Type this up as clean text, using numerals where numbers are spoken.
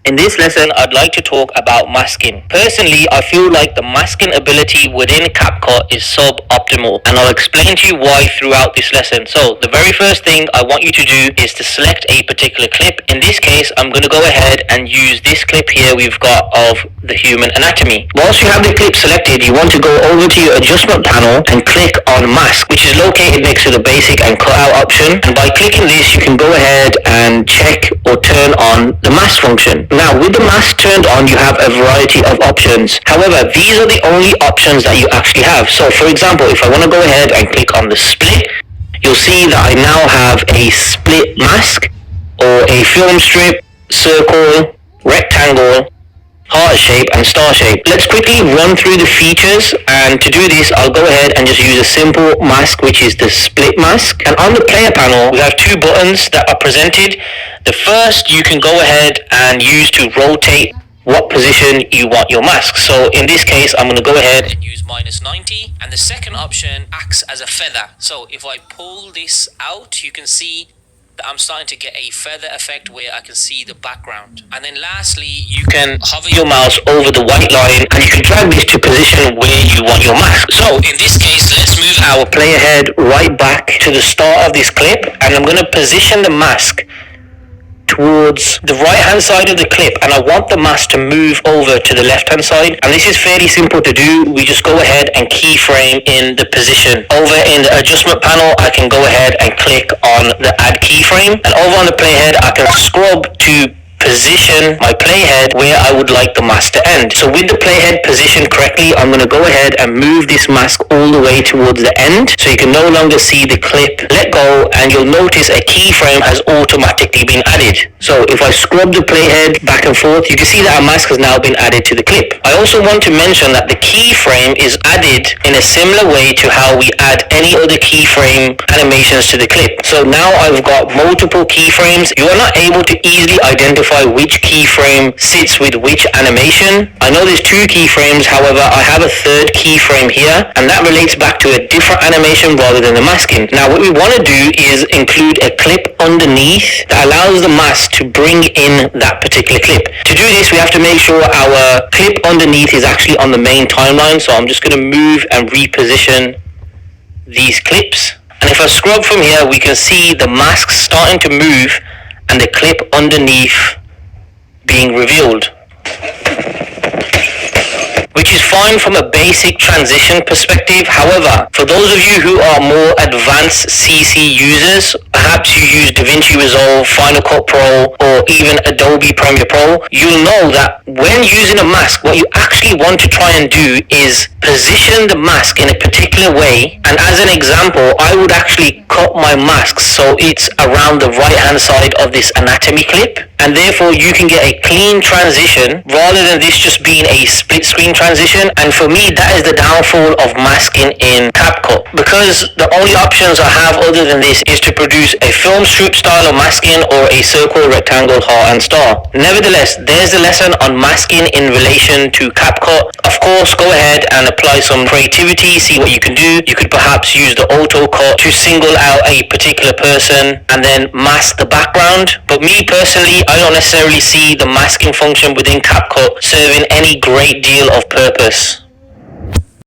In this lesson, I'd like to talk about masking. Personally, I feel like the masking ability within CapCut is suboptimal, and I'll explain to you why throughout this lesson. So, the very first thing I want you to do is to select a particular clip. In this case, I'm going to go ahead and use this clip here we've got of the human anatomy. Whilst you have the clip selected, you want to go over to your adjustment panel and click on mask, which is located next to the basic and cutout option. And by clicking this, you can go ahead and check or turn on the mask function. Now, with the mask turned on, you have a variety of options. However, these are the only options that you actually have. So, for example, if I want to go ahead and click on the split, you'll see that I now have a split mask, or a film strip, circle, rectangle, heart shape and star shape. Let's quickly run through the features, and to do this I'll go ahead and just use a simple mask, which is the split mask. And on the player panel we have two buttons that are presented. The first you can go ahead and use to rotate what position you want your mask. So in this case I'm going to go ahead and use -90, and the second option acts as a feather. So if I pull this out, you can see that I'm starting to get a feather effect where I can see the background. And then lastly, you can hover your mouse over the white line and you can drag this to position where you want your mask. So in this case, let's move our player head right back to the start of this clip, and I'm going to position the mask towards the right hand side of the clip, and I want the mask to move over to the left hand side. And this is fairly simple to do. We just go ahead and keyframe in the position. Over in the adjustment panel, I can go ahead and click on the add keyframe, and over on the playhead I can scrub to position my playhead where I would like the mask to end. So with the playhead positioned correctly, I'm going to go ahead and move this mask all the way towards the end, so you can no longer see the clip let go, and you'll notice a keyframe has automatically been added. So if I scrub the playhead back and forth, you can see that a mask has now been added to the clip. I also want to mention that the keyframe is added in a similar way to how we add any other keyframe animations to the clip. So now I've got multiple keyframes. You are not able to easily identify which keyframe sits with which animation. I know there's two keyframes, however I have a third keyframe here, and that relates back to a different animation rather than the masking. Now what we want to do is include a clip underneath that allows the mask to bring in that particular clip. To do this, we have to make sure our clip underneath is actually on the main timeline, so I'm just going to move and reposition these clips. And if I scrub from here, we can see the mask starting to move and the clip underneath being revealed, which is fine from a basic transition perspective. However, for those of you who are more advanced CC users, perhaps you use DaVinci Resolve, Final Cut Pro, or even Adobe Premiere Pro, you'll know that when using a mask, what you actually want to try and do is position the mask in a particular way. And as an example, I would actually cut my mask so it's around the right hand side of this anatomy clip, and therefore you can get a clean transition rather than this just being a split screen transition. And for me, that is the downfall of masking in CapCut, because the only options I have other than this is to produce a film strip style of masking or a circle, rectangle, heart and star. Nevertheless, there's the lesson on masking in relation to CapCut. Of course, go ahead and apply some creativity, see what you can do. You could perhaps use the auto cut to single out a particular person and then mask the background. But me personally, I don't necessarily see the masking function within CapCut serving any great deal of purpose.